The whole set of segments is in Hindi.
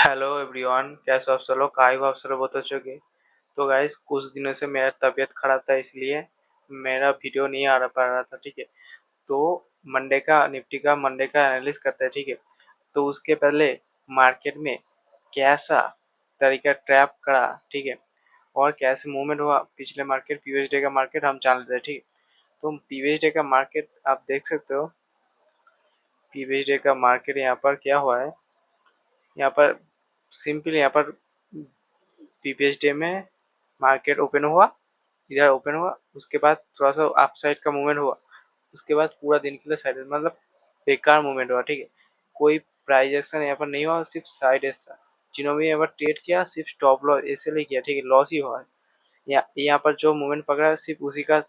हेलो एवरीवन, कैसे हो आप सब लोग? आई होप आप सब लोग बहुत अच्छे होंगे। तो गाइस, कुछ दिनों से मेरा तबीयत खराब था, इसलिए मेरा वीडियो नहीं आ पा रहा था। ठीक है, तो निफ्टी का मंडे का एनालिसिस करते हैं। ठीक है, तो उसके पहले मार्केट में कैसा तरीका ट्रैप करा, ठीक है, और कैसे मूवमेंट हुआ पिछले मार्केट प्रीवियस डे का मार्केट हम जान लेते हैं। ठीक है, तो प्रीवियस डे का मार्केट आप देख सकते हो। प्रीवियस डे का मार्केट यहाँ पर क्या हुआ है, यहाँ पर सिंपल यहाँ पर प्रीवियस डे में मार्केट ओपन हुआ, इधर ओपन हुआ, उसके बाद थोड़ा सा अप साइड का मूवमेंट हुआ, उसके बाद पूरा दिन के लिए साइड मतलब बेकार मूवमेंट हुआ। ठीक है, कोई प्राइस एक्शन यहाँ पर नहीं हुआ, सिर्फ साइड था। जिन्होंने भी यहाँ पर ट्रेड किया सिर्फ स्टॉप लॉस ऐसे नहीं किया। ठीक है, लॉस ही हुआ है। यहाँ पर जो मूवमेंट पकड़ा सिर्फ उसी का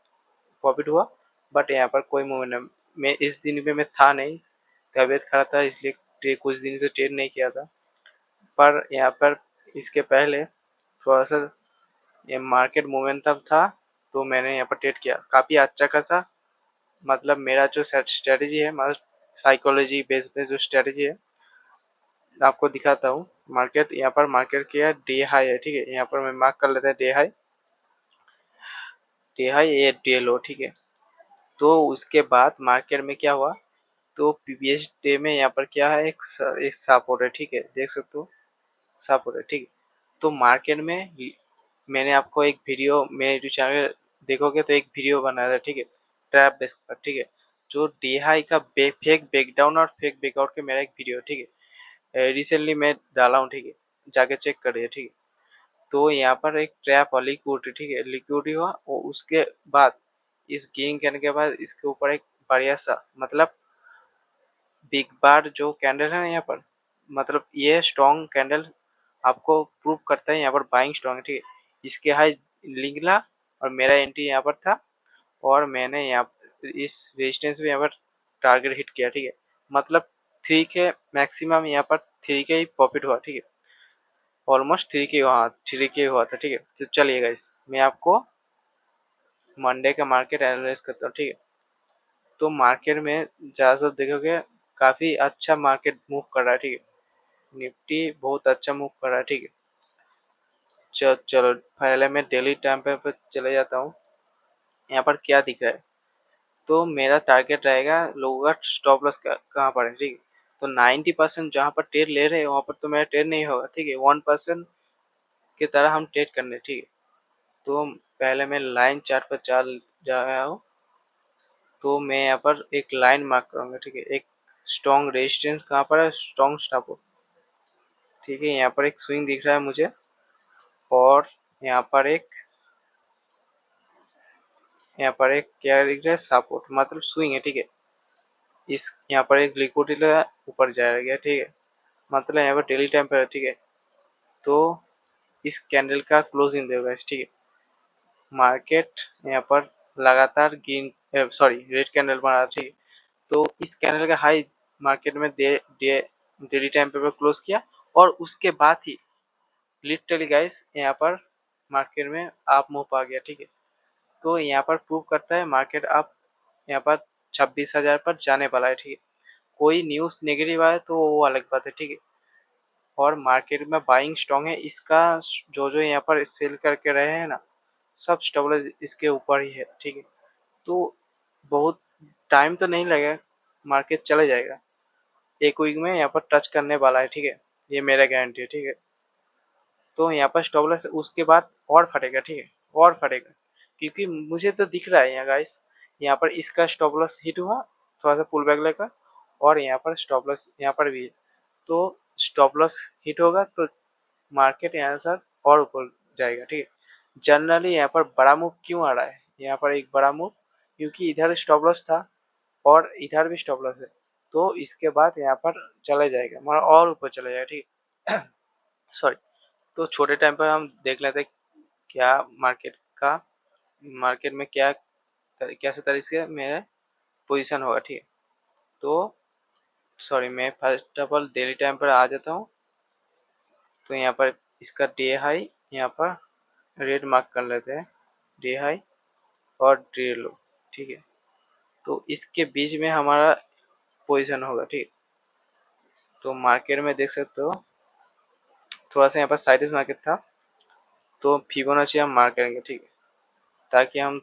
प्रॉफिट हुआ, बट यहाँ पर कोई मूवमेंट नहीं। मैं इस दिन में मैं था नहीं, तबीयत खराब था, इसलिए कुछ दिन से ट्रेड नहीं किया था। पर यहाँ पर इसके पहले थोड़ा सा ये मार्केट मोमेंटम था, तो मैंने यहाँ पर ट्रेड किया काफ़ी अच्छा खासा। मतलब मेरा जो स्ट्रेटेजी है, मतलब साइकोलॉजी बेस पे जो स्ट्रेटेजी है, आपको दिखाता हूँ। मार्केट यहाँ पर मार्केट किया डे हाई है। ठीक है, यहाँ पर मैं मार्क कर लेता है डे हाई ये डे लो। ठीक है, तो उसके बाद मार्केट में क्या हुआ, तो प्रीवियस डे में यहाँ पर क्या है, एक सपोर्ट है। ठीक है, देख सकते हो सपोर्ट है। ठीक है, तो मार्केट में मैंने आपको एक वीडियो मेरे यूट्यूब चैनल देखोगे तो एक वीडियो बनाया था। ठीक है, ट्रैप बेस पर। ठीक है, जो डी हाई का फेक ब्रेकडाउन और फेक ब्रेकआउट के मेरा एक वीडियो। ठीक है, रिसेंटली मैं डाला हूँ। ठीक है, जाके चेक करिए। ठीक है, तो यहाँ पर एक ट्रैप और लिक्विडिटी, ठीक है, लिक्विडिटी हुआ और उसके बाद इस गेन करने के बाद इसके ऊपर एक बढ़िया सा मतलब बिग बार जो कैंडल है ना यहाँ पर, मतलब ये स्ट्रॉन्ग कैंडल आपको प्रूव करता है यहाँ पर बाइंग स्ट्रॉन्ग है। ठीक है, इसके हाई निकला और मेरा एंट्री यहाँ पर था, और मैंने यहाँ इस रेजिस्टेंस में यहाँ पर टारगेट हिट किया। ठीक है, मतलब 3 के मैक्सिमम यहाँ पर 3 के ही प्रॉफिट हुआ। ठीक है, ऑलमोस्ट 3 के, हाँ 3 के हुआ था। ठीक है, तो चलिए गाइस, मैं आपको मंडे का मार्केट एनालाइज करता हूँ। ठीक है, तो मार्केट में ज़्यादातर देखोगे काफ़ी अच्छा मार्केट मूव कर रहा है। ठीक है, निफ्टी बहुत अच्छा मूव कर रहा है। ठीक है, चलो पहले मैं डेली टाइम पे चले जाता हूँ। यहाँ पर क्या दिख रहा है, तो मेरा टारगेट रहेगा लोअर स्टॉप लॉस कहाँ पर है। ठीक है, तो 90% जहाँ पर ट्रेड ले रहे हैं वहाँ पर तो मेरा ट्रेड नहीं होगा। ठीक है, 1% की तरह हम ट्रेड करने। ठीक है, तो पहले मैं लाइन चार्ट पर चल जा रहा हूँ, तो मैं यहाँ पर एक लाइन मार्क करूँगा। ठीक है, एक स्ट्रॉन्ग रेजिस्टेंस कहाँ पर है, स्ट्रॉन्ग स्टॉप। ठीक है, यहाँ पर एक स्विंग दिख रहा है मुझे, और यहाँ पर एक यहाँ पर एक क्या दिख रहा है, सपोर्ट मतलब स्विंग है। ठीक है, इस यहाँ पर एक लिक्विडिटी ऊपर जाएगा। ठीक है, मतलब यहाँ पर डेली टाइम पर। ठीक है, तो इस कैंडल का क्लोजिंग देगा। ठीक है, मार्केट यहाँ पर लगातार ग्रीन सॉरी रेड कैंडल बना। ठीक है, तो इस कैंडल का हाई मार्केट में डेली टाइम पे क्लोज किया, और उसके बाद ही लिटरली गाइस यहाँ पर मार्केट में आप मूव आ गया। ठीक है, तो यहाँ पर प्रूव करता है मार्केट आप यहाँ पर 26,000 पर जाने वाला है। ठीक है, कोई न्यूज़ नेगेटिव आए तो वो अलग बात है। ठीक है, और मार्केट में बाइंग स्ट्रॉन्ग है, इसका जो जो यहाँ पर सेल करके रहे हैं ना, सब स्टेबल इसके ऊपर ही है। ठीक है, तो बहुत टाइम तो नहीं लगेगा, मार्केट चले जाएगा, एक वीक में यहाँ पर टच करने वाला है। ठीक है, ये मेरा गारंटी है। ठीक है, तो यहाँ पर स्टॉप लॉस उसके बाद और फटेगा। ठीक है, और फटेगा, क्योंकि मुझे तो दिख रहा है यहाँ गाइस, यहाँ पर इसका स्टॉप लॉस हिट हुआ, थोड़ा सा पुल बैक लेकर, और यहाँ पर स्टॉप लॉस यहाँ पर भी है। तो स्टॉप लॉस हिट होगा तो मार्केट यहाँ से और ऊपर जाएगा। ठीक है, जनरली यहाँ पर बड़ा मूव क्यों आ रहा है, यहाँ पर एक बड़ा मूव, क्योंकि इधर स्टॉप लॉस था और इधर भी स्टॉप लॉस है, तो इसके बाद यहाँ पर चला जाएगा, मतलब और ऊपर चला जाएगा। ठीक है, सॉरी, तो छोटे टाइम पर हम देख लेते हैं क्या का मार्केट में क्या कैसे तरीके से मेरा पोजीशन होगा। ठीक है, तो सॉरी, मैं first of all daily time पर आ जाता हूँ। तो यहाँ पर इसका डे हाई यहाँ पर रेड मार्क कर लेते हैं, डे हाई और डे लो। ठीक है, तो इसके बीच में हमारा पोजीशन होगा। ठीक है, तो मार्केट में देख सकते हो थोड़ा सा यहाँ पर साइड मार्केट था, तो फिबोनाची हम मार्क करेंगे, ठीक है, ताकि हम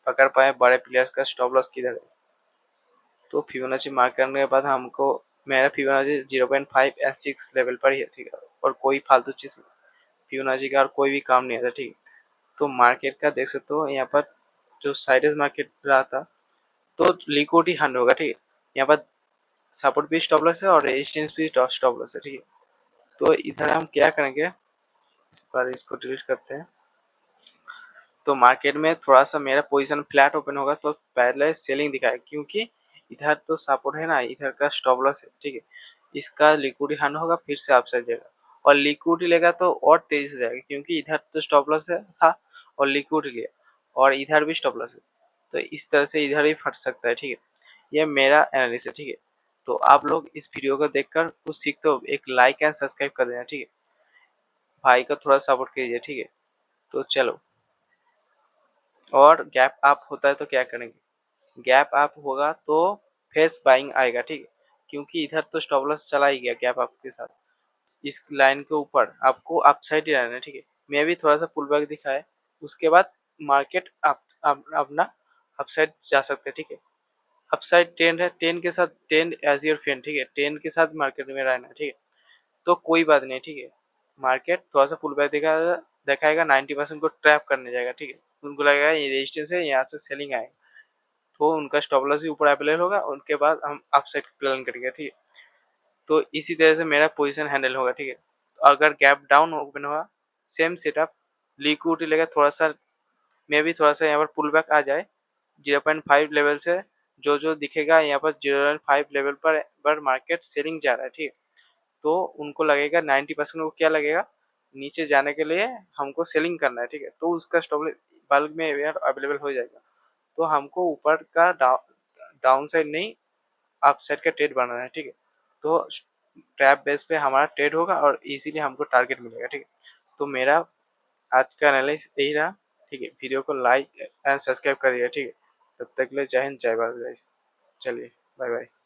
पकड़ पाए बड़े प्लेयर्स का स्टॉप लॉस किधर है। तो फिबोनाची मार्क करने के बाद हमको, मेरा फिबोनाची 0.5 एंड 6 लेवल पर ही है, ठीक है, और कोई फालतू चीज फिबोनाची का और कोई भी काम नहीं आता, ठीक है। तो मार्केट का देख सकते हो यहाँ पर जो साइडेज मार्केट रहा था, तो लिक्विडिटी हंड होगा, ठीक है। यहाँ पर सपोर्ट भी स्टॉप लॉस है और रेजिस्टेंस भी स्टॉप लॉस है, ठीक है। तो इधर हम क्या करेंगे, इस बार इसको डिलीट करते हैं। तो मार्केट में थोड़ा सा मेरा पोजीशन फ्लैट ओपन होगा तो पहले सेलिंग दिखाएगा, क्योंकि इधर तो सपोर्ट है ना, इधर का स्टॉप लॉस है, ठीक है। इसका लिक्विडिटी हन होगा, फिर से अपसाइड जाएगा, और लिक्विडिटी लेगा तो और तेजी से जाएगा, क्योंकि इधर तो स्टॉप लॉस है था और लिक्विडिटी लिया, और इधर भी स्टॉप लॉस है, तो इस तरह से इधर ही फट सकता है, ठीक है। ये मेरा एनालिसिस है, ठीक है। तो आप लोग इस वीडियो को देखकर कुछ सीखते हो, एक लाइक एंड सब्सक्राइब कर देना, ठीक है। भाई को थोड़ा सपोर्ट कीजिए, ठीक है। तो चलो, और गैप अप होता है तो क्या करेंगे, गैप अप होगा तो फेस बाइंग आएगा, ठीक है, क्योंकि इधर तो स्टॉप लॉस चला ही गया गैप अप के साथ। इस लाइन के ऊपर आपको अपसाइड ही रहना है, ठीक है। मैं भी थोड़ा सा पुल बैक दिखाए, उसके बाद मार्केट अपना अपसाइड जा सकते हैं, ठीक है। अपसाइड ट्रेंड है, टेन के साथ, टेन एज योर फ्रेंड, ठीक है, टेन के साथ मार्केट में रहना है, ठीक है। तो कोई बात नहीं, ठीक है। मार्केट थोड़ा सा पुल बैक दिखाएगा 90% को ट्रैप करने जाएगा, ठीक है। उनको लगेगा ये रेजिस्टेंस है, यहाँ से सेलिंग आएगा, तो उनका स्टॉप लॉस भी ऊपर अवेलेबल होगा, उनके बाद हम अपसाइड प्लान करेंगे, ठीक है। तो इसी तरह से मेरा पोजीशन हैंडल होगा, ठीक है। तो अगर गैप डाउन ओपन हुआ, सेम सेटअप, लिक्विडिटी लेगा थोड़ा सा, मे भी थोड़ा सा यहाँ पर पुल बैक आ जाए 0.5 लेवल से, जो जो दिखेगा यहाँ पर 0.5 लेवल पर मार्केट सेलिंग जा रहा है, ठीक है। तो उनको लगेगा 90% को क्या लगेगा, नीचे जाने के लिए हमको सेलिंग करना है, ठीक है। तो उसका स्टॉप बल्क में अवेलेबल हो जाएगा, तो हमको ऊपर का डाउन साइड नहीं, अप साइड का ट्रेड बनाना है, ठीक है। तो ट्रैप बेस पे हमारा ट्रेड होगा और इजीली हमको टारगेट मिलेगा, ठीक है। तो मेरा आज का एनालिसिस यही रहा, ठीक है। वीडियो को लाइक एंड सब्सक्राइब करिएगा, ठीक है। तब तक के लिए जय हिंद, जय भारत गाइस। चलिए, बाय बाय।